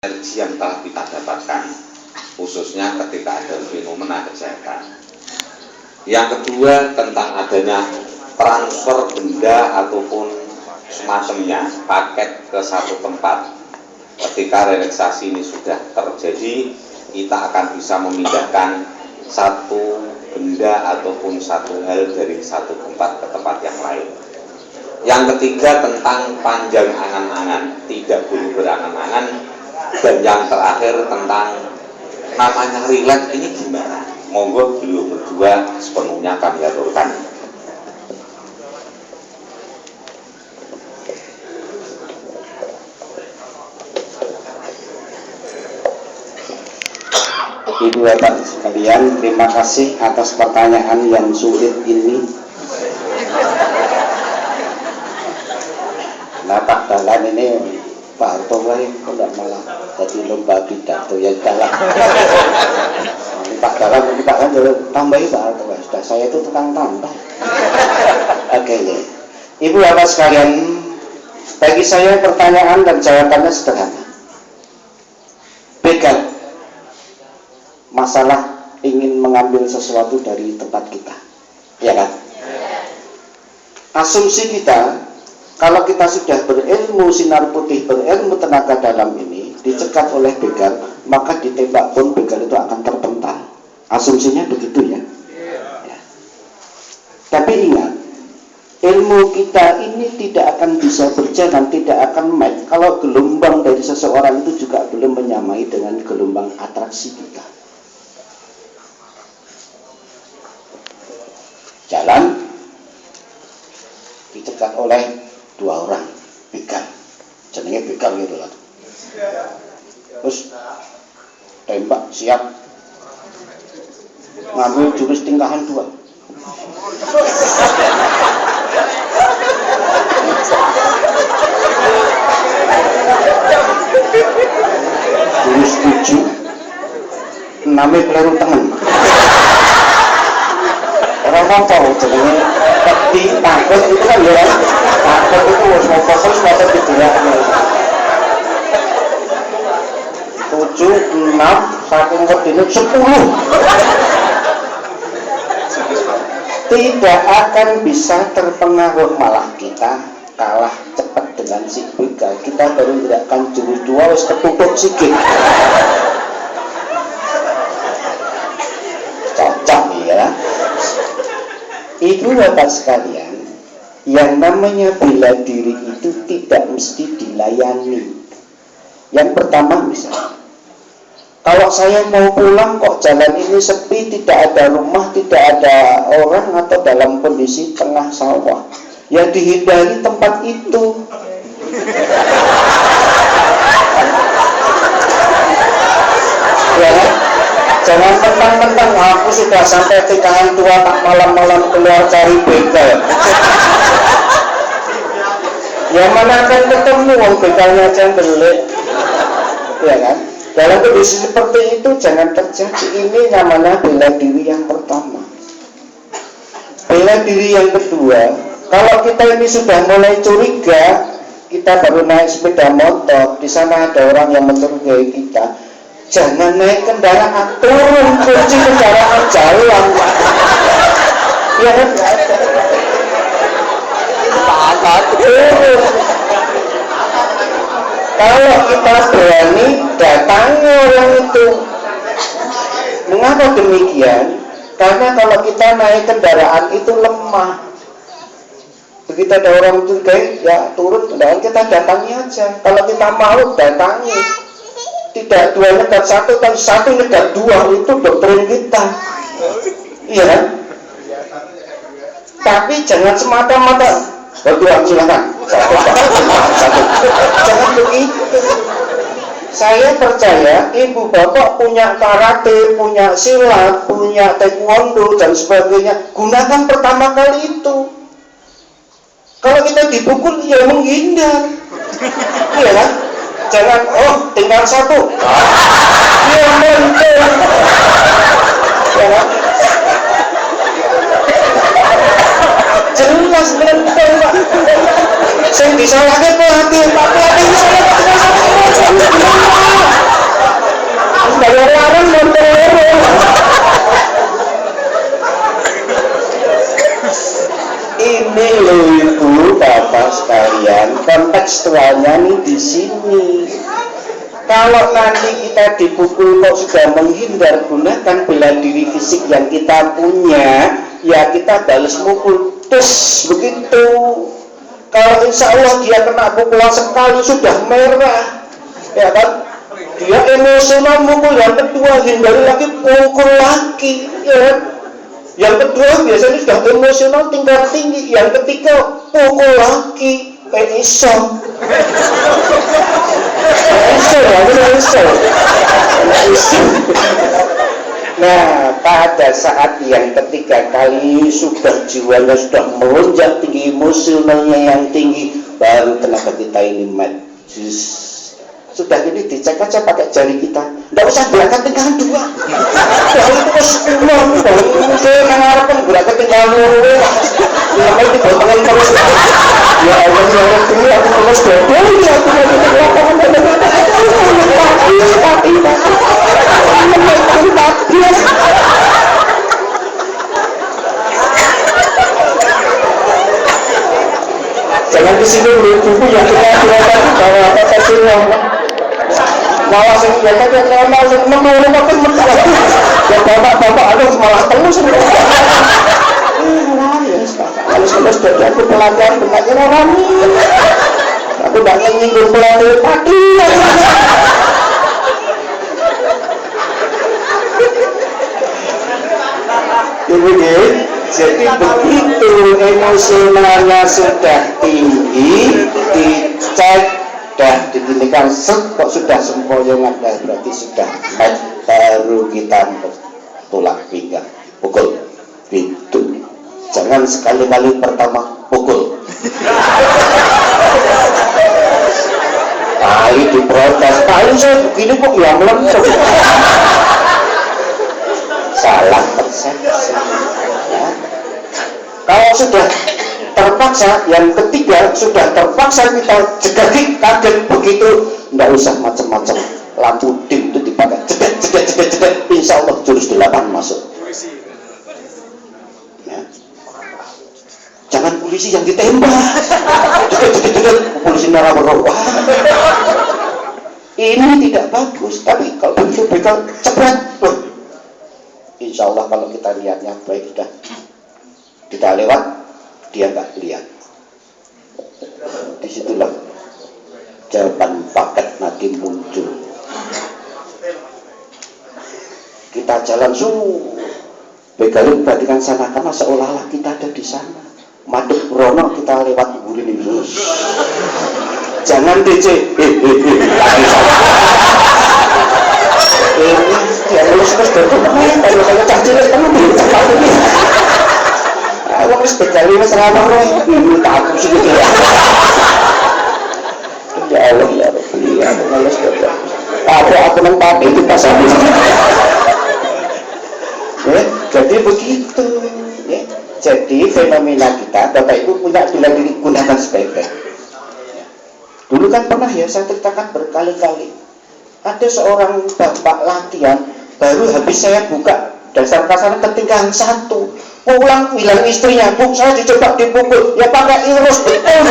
energi yang telah kita dapatkan, khususnya ketika ada fenomena kesehatan. Yang kedua, tentang adanya transfer benda ataupun semacamnya, paket ke satu tempat. Ketika relaksasi ini sudah terjadi, kita akan bisa memindahkan satu benda ataupun satu hal dari satu tempat ke tempat yang lain. Yang ketiga, tentang panjang angan-angan, tidak boleh berangan-angan. Dan yang terakhir, tentang namanya rileks ini gimana? Monggo beliau berdua sepenuhnya kami aturkan. Ibu Bapak sekalian, terima kasih atas pertanyaan yang sulit ini. Nah, Pak Dalan ini Pak Harto kok enggak malah jadi lomba pidato ya dalam. Pak Dalan ini Pak kan tambahin Pak Harto, sudah saya itu tukang tambah. Oke, ya. Ibu Bapak sekalian, bagi saya pertanyaan dan jawabannya sederhana. Begal, masalah ingin mengambil sesuatu dari tempat kita, ya kan? Asumsi kita, kalau kita sudah berilmu sinar putih, berilmu tenaga dalam ini, dicegat oleh begal, maka ditembak pun begal itu akan terpental. Asumsinya begitu ya. Ya. Tapi ingat, ilmu kita ini tidak akan bisa berjalan, tidak akan match kalau gelombang dari seseorang itu juga belum menyamai dengan gelombang atraksi kita. Jalan dicegat oleh dua orang begal, jenenge begal gitu lah. Terus tembak siap, ngambil jurus tingkahan 2. Jurus 7, namanya peluru tangan. Orang ngomong jenenge peti takut itu kan ya, takut itu harus fokus pada pikirannya. 7, 6, saking wedine 10. Tidak akan bisa terpengaruh, malah kita kalah cepat dengan si begal. Kita baru tidak akan jurus 2 wis ketutup sikit. Cocok ya. Ibu Bapak sekalian, yang namanya bela diri itu tidak mesti dilayani. Yang pertama misalnya, kalau saya mau pulang kok jalan ini sepi, tidak ada rumah, tidak ada orang, atau dalam kondisi tengah sawah, ya dihindari tempat itu. Ya, jangan mentang-mentang aku sudah sampai tingkahan 2 tak malam-malam keluar cari begal. Ya mana akan ketemu wong begalnya aja belik. Ya kan? Dalam kondisi seperti itu jangan terjadi. Ini namanya bela diri yang pertama. Bela diri yang kedua, kalau kita ini sudah mulai curiga, kita baru naik sepeda motor, di sana ada orang yang mencurigai kita, jangan naik kendaraan, turun kunci kendaraan jalan. Ya kan? Turun. Kalau kita berani datangi orang itu. Mengapa demikian? Karena kalau kita naik kendaraan itu lemah. Begitu ada orang curigai, ya turun kendaraan, kita datangi aja. Kalau kita mau datangi, tidak 2 negat 1, tapi 1 negat 2, itu doktrin kita. Iya kan? Tapi jangan semata-mata berdua, silakan. Satu. Jangan begitu. Saya percaya ibu bapak punya karate, punya silat, punya taekwondo dan sebagainya. Gunakan pertama kali itu. Kalau kita dipukul, ya menghindar. Iya kan? Jangan, tinggal 1. Ya menghindar. Ya kan? Jelas menghindar, Pak. Saya disalahkan pelatih, Pak pelatih saya. kontekstualnya nih di sini. Kalau nanti kita dipukul kok sudah menghindar, gunakan bela diri fisik yang kita punya, ya kita balas mukul, tes begitu. Kalau insya Allah dia kena pukulan sekali sudah merah, ya kan? Dia emosional mukul yang kedua, hindari lagi, pukul lagi, ya kan? Yang kedua biasanya sudah emosional tingkat tinggi, yang ketiga pukul lagi, iso. Nah, pada saat yang ketiga kali sudah jiwanya sudah melonjak tinggi, emosionalnya yang tinggi, baru tenaga kita ini majus. Sudah ini dicek aja pakai jari kita, nggak usah berangkat tinggal dua. Kalau itu ke 10, kalau itu mengharapkan berangkat tinggal dua, namanya dibotongan terus. Ya Allah, ya Allah, ini aku terus dodol, ya aku jangan kesini dulu buku yang kita tadi bahwa apa tadinya malah sing ya tadi normal sing menurut makin mental ya bapak-bapak ada malah terus ya harus jadi aku pelajaran belajar orang aku gak nyinggung pelajaran tadi jadi begitu emosionalnya sudah tinggi, dicek dah diginikan kok sudah sempoyongan, dah berarti sudah baru kita tulak pinggang pukul itu. Jangan sekali-kali pertama pukul kali diprotes, kali saya begini kok ya melentur, salah persepsi ya. Kalau sudah terpaksa, yang ketiga sudah terpaksa kita jegaki, kaget begitu, nggak usah macam-macam, lampu dim itu dipakai, jedet, insya Allah jurus 8 masuk ya. Jangan polisi yang ditembak, jedet, polisi merah berubah, ini tidak bagus. Tapi kalau begitu bekal cepat, insya Allah kalau kita lihatnya baik, sudah kita lewat, dia nggak lihat. Disitulah jawaban paket nanti muncul. Kita jalan begalin perhatikan sana, karena seolah-olah kita ada di sana. Madep Rono kita lewat burin ini. Jangan DC, lagi sana. Ini dia lulus dari mana? Kalau saya cacil, kamu belum cepat ini. Aku harus berkali mas ramah loh, ini takut sih gitu ya. Ya Allah ya Rabbi, aku males berkali. Aku nempati itu pas habis. Ya, jadi begitu. Ya, jadi fenomena kita, Bapak Ibu punya bila diri gunakan sebaik-baik. Dulu kan pernah ya saya ceritakan berkali-kali. Ada seorang bapak latihan, baru habis saya buka dasar kasar ketinggalan 1. Pulang bilang istrinya, Bu, saya dicoba dipukul, ya pakai irus betul.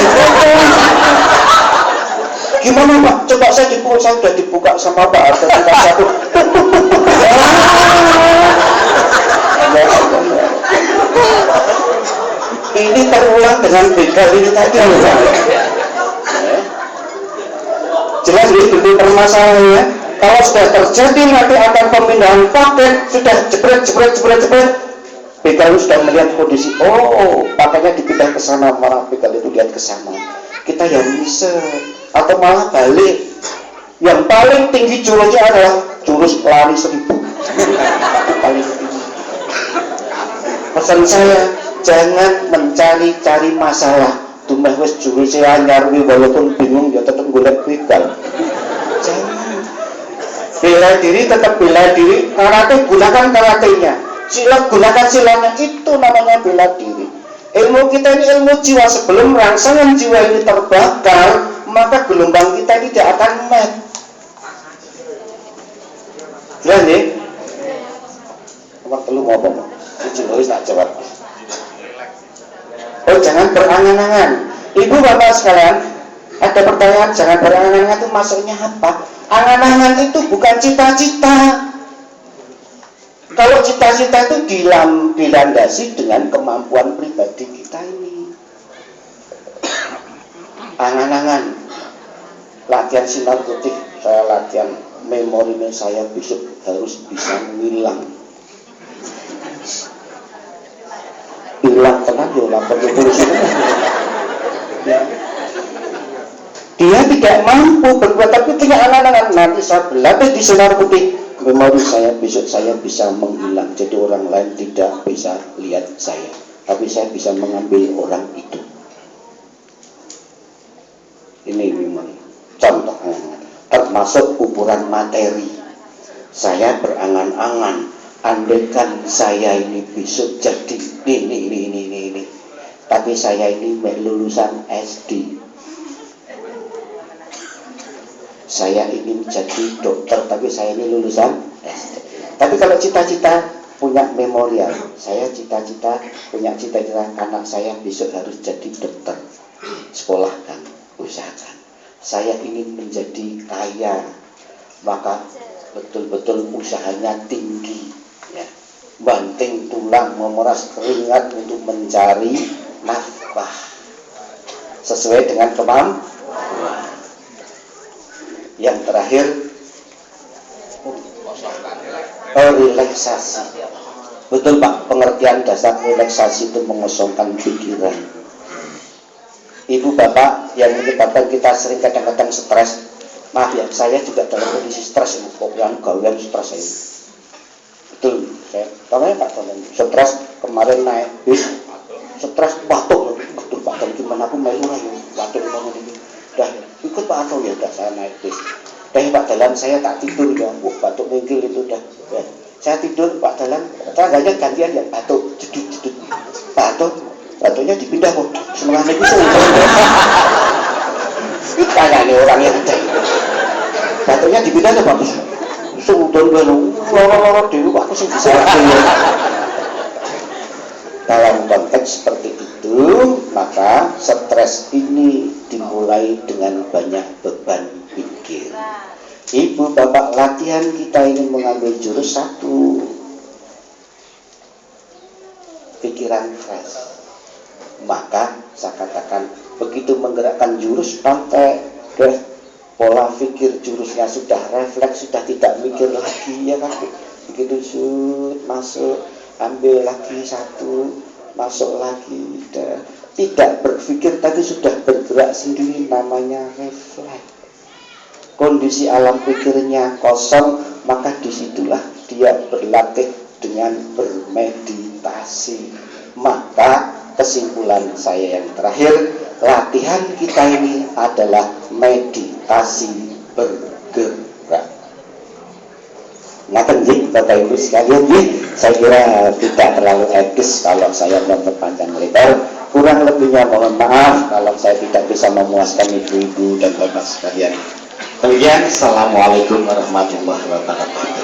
Gimana Pak? Coba saya dipukul, saya sudah dibuka sama Pak, ada tingkat 1. Ini terulang dengan begal ini tadi. Jelas ini permasalahannya. Kalau sudah terjadi nanti akan pemindahan paket, sudah jebret. Begal sudah melihat kondisi, oh pakainya dipindah ke sana, malah begal itu lihat ke sana. Kita yang riset atau malah balik. Yang paling tinggi jurusnya adalah jurus lari 1000. Itu paling tinggi. Pesan saya, jangan mencari-cari masalah. Tumeh wis jurusnya anyar walaupun bingung ya tetap golek begal. Jangan. Bela diri tetap bela diri, karate gunakan karatenya. Silat gunakan silanya, itu namanya bela diri. Ilmu kita ini ilmu jiwa, sebelum rangsangan jiwa ini terbakar, maka gelombang kita ini tidak akan mat. Jelas nih? Waktu lu ngomong, si tak jawab. Oh jangan berangan-angan. Ibu bapak sekalian, Ada pertanyaan, jangan berangan-angan itu maksudnya apa? Angan-angan itu bukan cita-cita. Kalau cita-cita itu dilandasi dengan kemampuan pribadi kita ini. Angan-angan, latihan sinar putih, saya latihan memorinya saya besok harus bisa ngilang. Hilang tenang ya, lapor ke polisi. Dia tidak mampu berbuat, tapi punya angan-angan. Nanti saya berlatih di sinar putih, memori saya besok saya bisa menghilang. Jadi orang lain tidak bisa lihat saya, tapi saya bisa mengambil orang itu. Ini memori. Contoh angan-angan. Termasuk ukuran materi. Saya berangan-angan, andaikan saya ini besok jadi ini. Tapi saya ini lulusan SD. Saya ingin jadi dokter, tapi saya ini lulusan SD. Tapi kalau cita-cita punya memorial, saya cita-cita punya cita-cita anak saya besok harus jadi dokter. Sekolahkan, usahakan. Saya ingin menjadi kaya, maka betul-betul usahanya tinggi, ya. Banting tulang, memeras keringat untuk mencari nafkah sesuai dengan kemampuan. Yang terakhir, relaksasi. Betul Pak, pengertian dasar relaksasi itu mengosongkan pikiran. Ibu bapak yang menyebabkan kita sering kadang-kadang stres. Maaf ya, saya juga dalam kondisi stres, pokoknya gawean stres saya. Betul, saya namanya Pak Tomen, stres kemarin naik bis, stres batuk, betul Pak Tomen, gimana aku melu lagi, batuk ini. Dah ikut Pak Ato ya, udah saya naik bis. Pak Dalan saya tak tidur ya, batuk minggil itu dah. Ya. Saya tidur Pak Dalan, tetangganya gantian ya, batuk, jedut. Pak Ato, batuknya dipindah kok, semangat itu kayak nih orang yang ada. Batuknya dipindah ke Pak Bus. Sudon baru, lorong dulu aku sih bisa. Dalam konteks seperti itu, maka stres ini dimulai dengan banyak beban pikir. Ibu bapak latihan kita ingin mengambil jurus 1, pikiran fresh. Maka saya katakan begitu menggerakkan jurus sampai pola pikir jurusnya sudah refleks, sudah tidak mikir lagi ya kan. Begitu masuk, ambil lagi 1, masuk lagi, tidak berpikir tapi sudah bergerak sendiri, namanya refleks. Kondisi alam pikirnya kosong, maka disitulah dia berlatih dengan bermeditasi. Maka kesimpulan saya yang terakhir, latihan kita ini adalah meditasi bergerak. Ngaten nggih Bapak Ibu sekalian, saya kira tidak terlalu etis kalau saya memperpanjang lebar. Kurang lebihnya mohon maaf kalau saya tidak bisa memuaskan ibu-ibu dan bapak sekalian. Kemudian, assalamualaikum warahmatullahi wabarakatuh.